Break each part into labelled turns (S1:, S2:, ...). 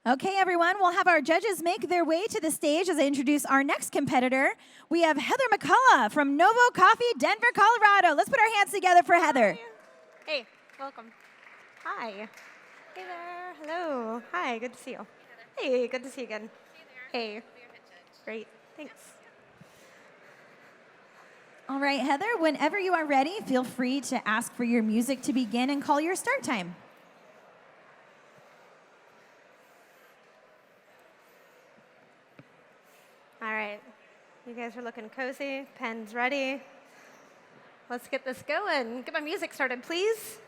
S1: Okay, everyone, we'll have our judges make their way to the stage as I introduce our next competitor. We have Heather McCullough from Novo Coffee, Denver, Colorado. Let's put our hands together for Heather.
S2: Hey, welcome. Hi. Hey there. Hello. Hi, good to see you. Hey, good to see you again. Hey. Great. Thanks.
S1: All right, Heather, whenever you are ready, feel free to ask for your music to begin and call your start time.
S2: All right. You guys are looking cozy. Pens ready. Let's get this going. Get my music started, please.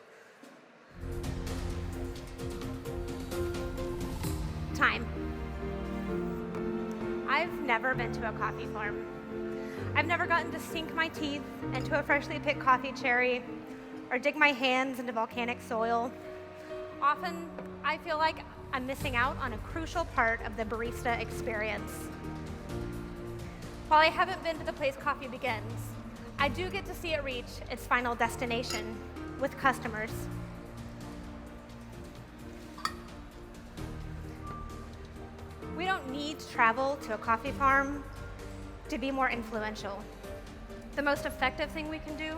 S2: Time. I've never been to a coffee farm. I've never gotten to sink my teeth into a freshly picked coffee cherry or dig my hands into volcanic soil. Often, I feel like I'm missing out on a crucial part of the barista experience. While I haven't been to the place coffee begins, I do get to see it reach its final destination with customers. We don't need to travel to a coffee farm to be more influential. The most effective thing we can do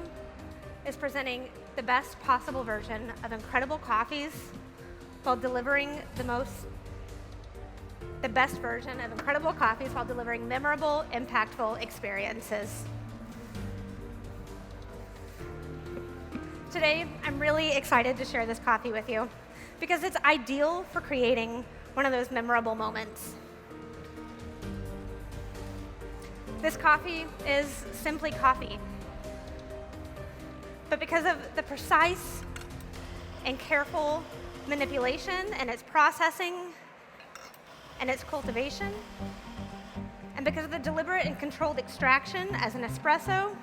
S2: is presenting the best possible version of incredible coffees while delivering the best version of incredible coffees while delivering memorable, impactful experiences. Today, I'm really excited to share this coffee with you because it's ideal for creating one of those memorable moments. This coffee is simply coffee. But because of the precise and careful manipulation and its processing and its cultivation, and because of the deliberate and controlled extraction as an espresso,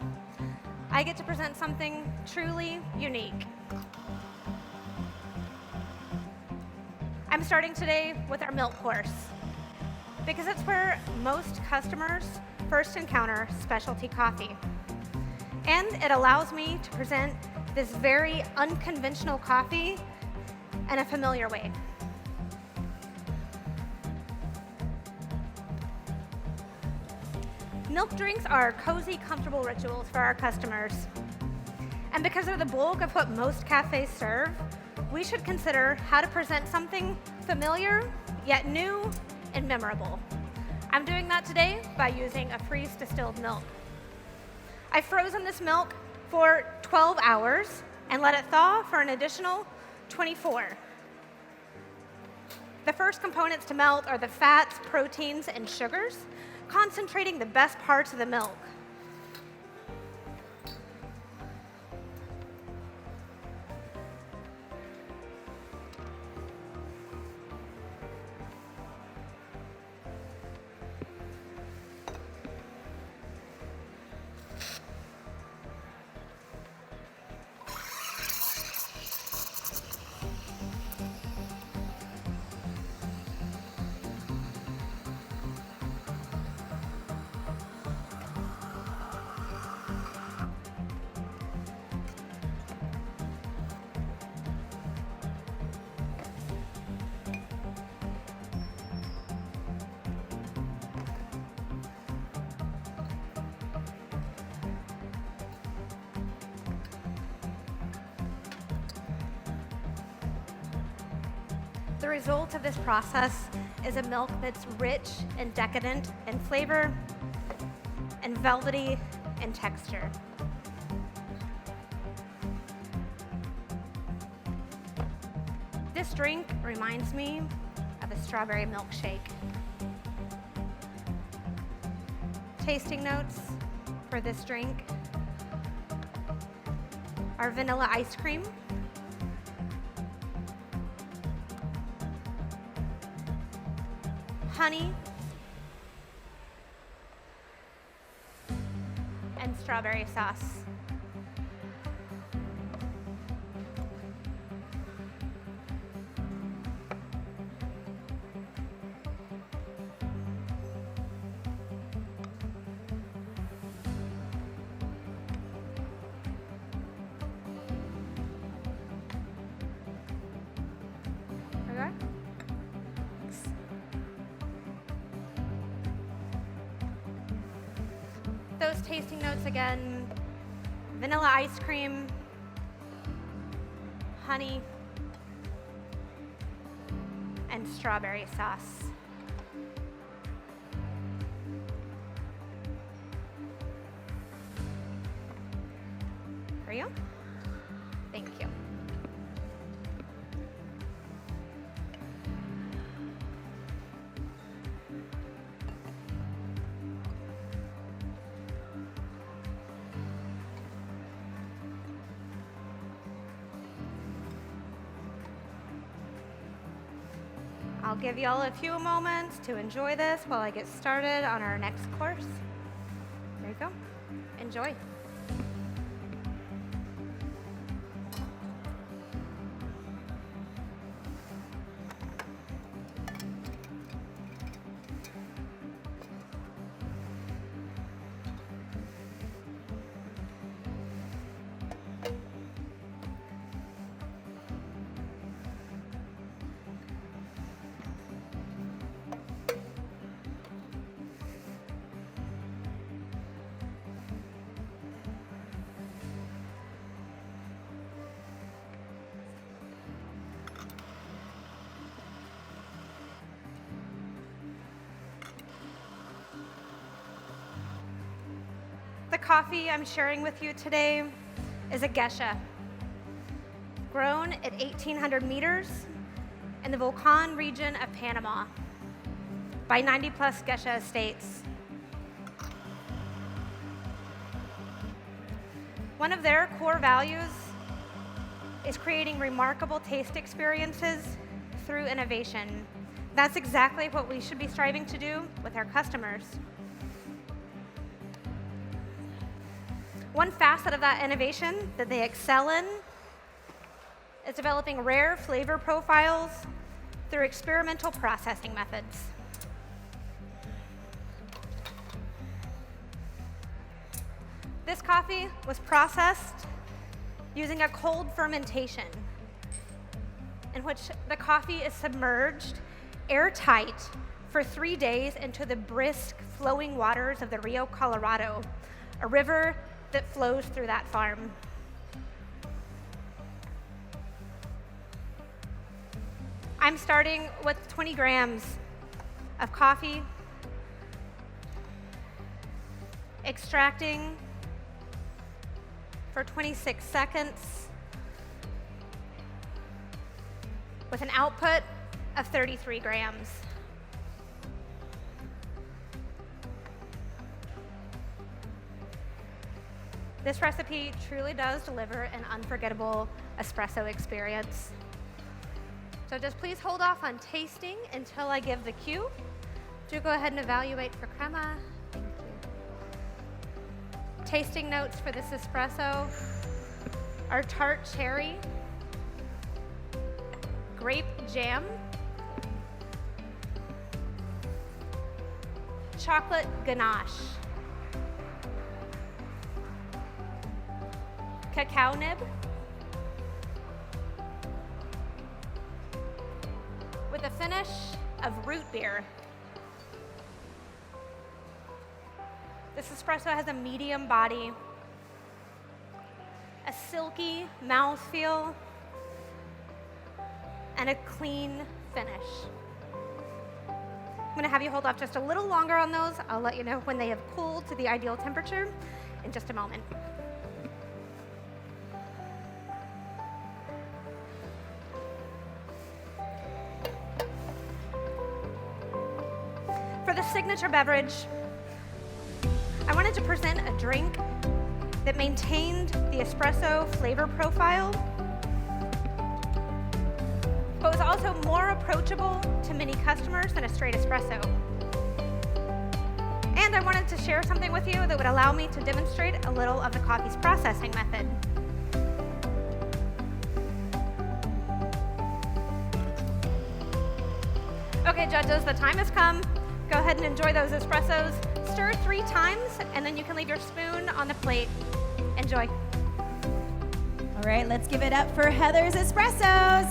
S2: I get to present something truly unique. I'm starting today with our milk course because it's where most customers first encounter specialty coffee. And it allows me to present this very unconventional coffee in a familiar way. Milk drinks are cozy, comfortable rituals for our customers. And because they're the bulk of what most cafes serve, we should consider how to present something familiar, yet new and memorable. I'm doing that today by using a freeze distilled milk. I've frozen this milk for 12 hours and let it thaw for an additional 24. The first components to melt are the fats, proteins, and sugars, concentrating the best parts of the milk. The result of this process is a milk that's rich and decadent in flavor and velvety in texture. This drink reminds me of a strawberry milkshake. Tasting notes for this drink are vanilla ice cream, honey, and strawberry sauce. Okay. tasting notes again: vanilla ice cream, honey, and strawberry sauce. For you. Thank you. I'll give y'all a few moments to enjoy this while I get started on our next course. There you go. Enjoy. The coffee I'm sharing with you today is a geisha, grown at 1,800 meters in the Volcan region of Panama by 90+ geisha estates. One of their core values is creating remarkable taste experiences through innovation. That's exactly what we should be striving to do with our customers. One facet of that innovation that they excel in is developing rare flavor profiles through experimental processing methods. This coffee was processed using a cold fermentation in which the coffee is submerged airtight for 3 days into the brisk flowing waters of the Rio Colorado, a river that flows through that farm. I'm starting with 20 grams of coffee, extracting for 26 seconds with an output of 33 grams. This recipe truly does deliver an unforgettable espresso experience. So just please hold off on tasting until I give the cue. Do go ahead and evaluate for crema. Thank you. Tasting notes for this espresso are tart cherry, grape jam, chocolate ganache, cacao nib, with a finish of root beer. This espresso has a medium body, a silky mouthfeel, and a clean finish. I'm gonna have you hold off just a little longer on those. I'll let you know when they have cooled to the ideal temperature in just a moment. For the signature beverage, I wanted to present a drink that maintained the espresso flavor profile, but was also more approachable to many customers than a straight espresso. And I wanted to share something with you that would allow me to demonstrate a little of the coffee's processing method. Okay, judges, the time has come. Go ahead and enjoy those espressos. Stir 3 times, and then you can leave your spoon on the plate. Enjoy.
S1: All right, let's give it up for Heather's Espressos.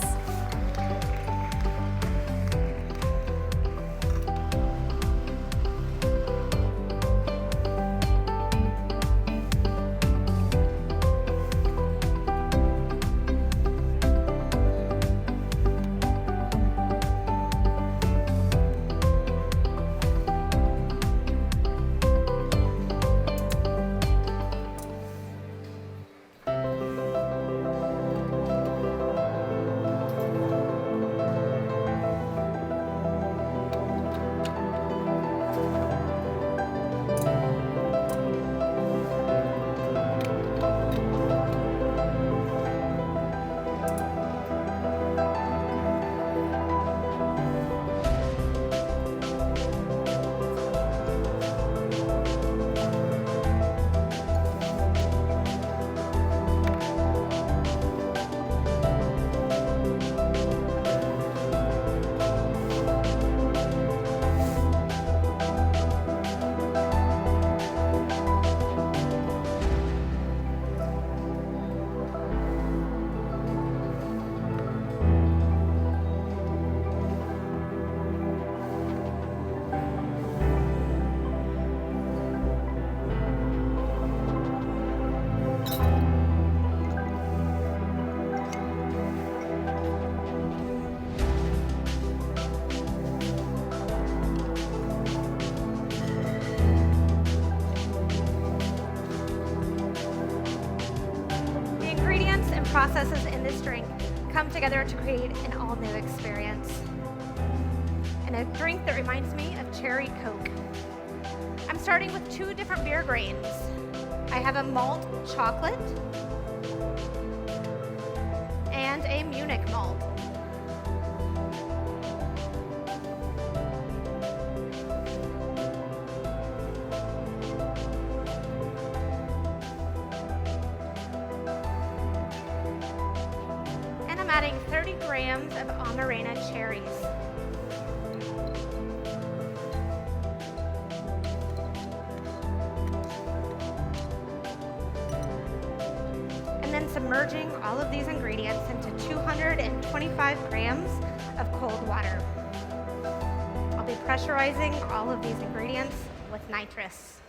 S2: processes in this drink come together to create an all-new experience. And a drink that reminds me of cherry Coke. I'm starting with 2 different beer grains. I have a malt chocolate and a Munich malt. And I'm adding 30 grams of Amarena cherries. And then submerging all of these ingredients into 225 grams of cold water. I'll be pressurizing all of these ingredients with nitrous.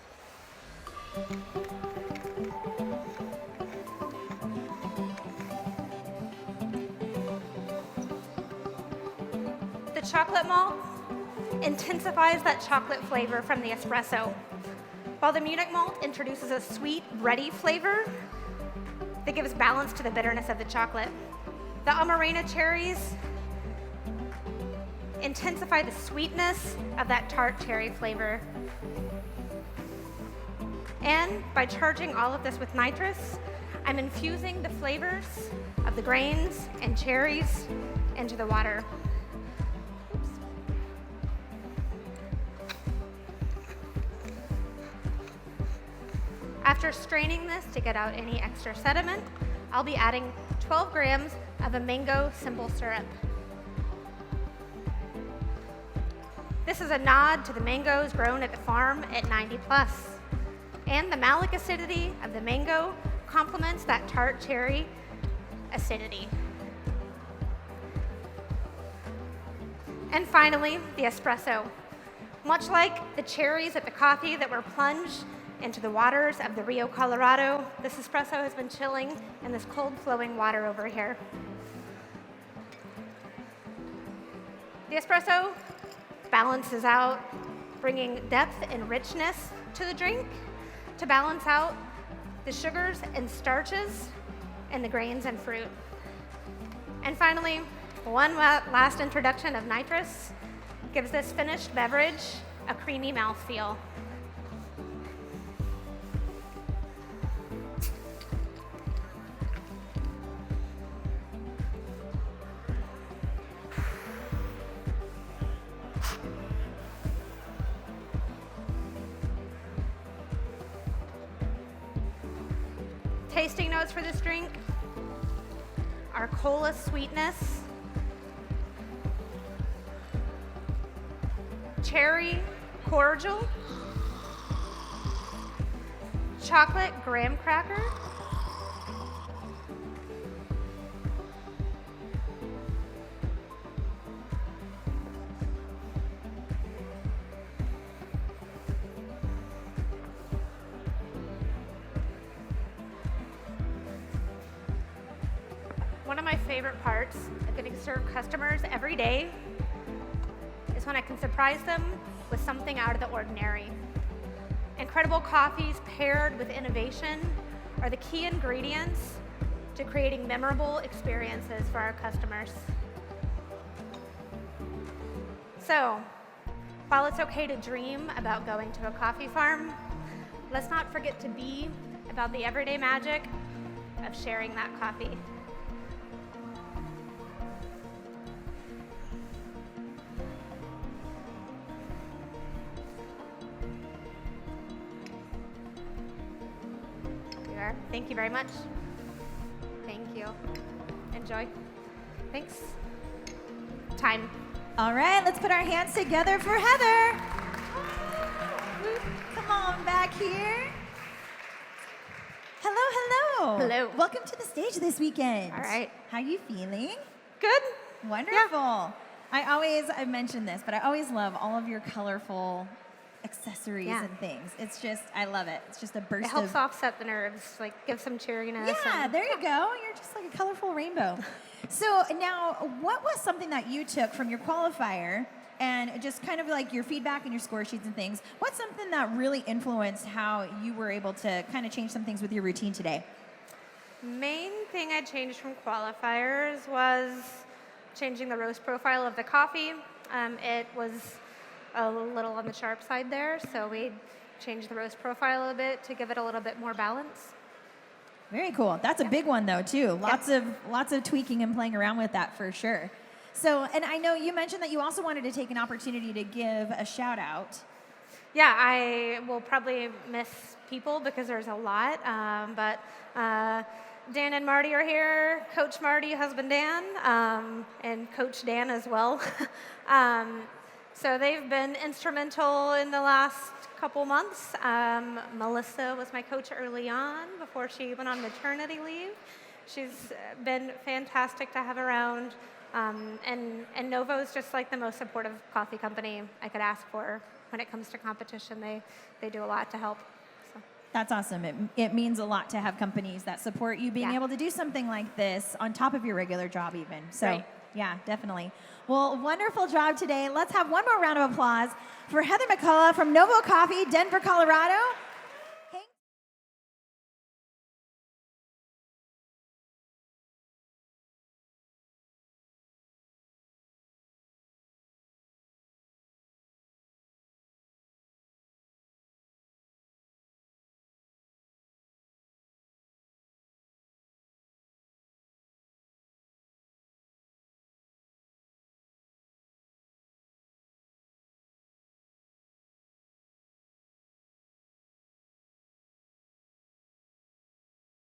S2: The chocolate malt intensifies that chocolate flavor from the espresso, while the Munich malt introduces a sweet, bready flavor that gives balance to the bitterness of the chocolate. The Amarena cherries intensify the sweetness of that tart cherry flavor. And by charging all of this with nitrous, I'm infusing the flavors of the grains and cherries into the water. After straining this to get out any extra sediment, I'll be adding 12 grams of a mango simple syrup. This is a nod to the mangoes grown at the farm at 90+. And the malic acidity of the mango complements that tart cherry acidity. And finally, the espresso. Much like the cherries at the coffee that were plunged into the waters of the Rio Colorado, this espresso has been chilling in this cold flowing water over here. The espresso balances out, bringing depth and richness to the drink to balance out the sugars and starches and the grains and fruit. And finally, one last introduction of nitrous gives this finished beverage a creamy mouthfeel. Tasting notes for this drink are cola sweetness, cherry cordial, chocolate graham cracker, one of my favorite parts of getting to serve customers every day is when I can surprise them with something out of the ordinary. Incredible coffees paired with innovation are the key ingredients to creating memorable experiences for our customers. So, while it's okay to dream about going to a coffee farm, let's not forget to be about the everyday magic of sharing that coffee. Thank you very much. Thank you. Enjoy. Thanks. Time.
S1: All right, let's put our hands together for Heather. Come on back here. Hello, hello.
S2: Hello.
S1: Welcome to the stage this weekend.
S2: All right.
S1: How you feeling?
S2: Good.
S1: Wonderful. I've mentioned this, but I always love all of your colorful accessories and things. It's just, I love it. It's just a burst
S2: It helps offset the nerves, like give some cheeriness.
S1: Yeah, there you go. You're just like a colorful rainbow. So now, what was something that you took from your qualifier and just kind of like your feedback and your score sheets and things? What's something that really influenced how you were able to kind of change some things with your routine today?
S2: Main thing I changed from qualifiers was changing the roast profile of the coffee. It was a little on the sharp side there, so we changed the roast profile a bit to give it a little bit more balance.
S1: Very cool. That's a big one though too. Lots of tweaking and playing around with that for sure. So, and I know you mentioned that you also wanted to take an opportunity to give a shout out.
S2: Yeah, I will probably miss people because there's a lot, but Dan and Marty are here, Coach Marty, husband Dan, and Coach Dan as well. So they've been instrumental in the last couple months. Melissa was my coach early on before she went on maternity leave. She's been fantastic to have around. And Novo is just like the most supportive coffee company I could ask for when it comes to competition. They do a lot to help. So.
S1: That's awesome. It means a lot to have companies that support you being able to do something like this on top of your regular job even. So
S2: right.
S1: Yeah, definitely. Well, wonderful job today. Let's have one more round of applause for Heather McCullough from Novo Coffee, Denver, Colorado.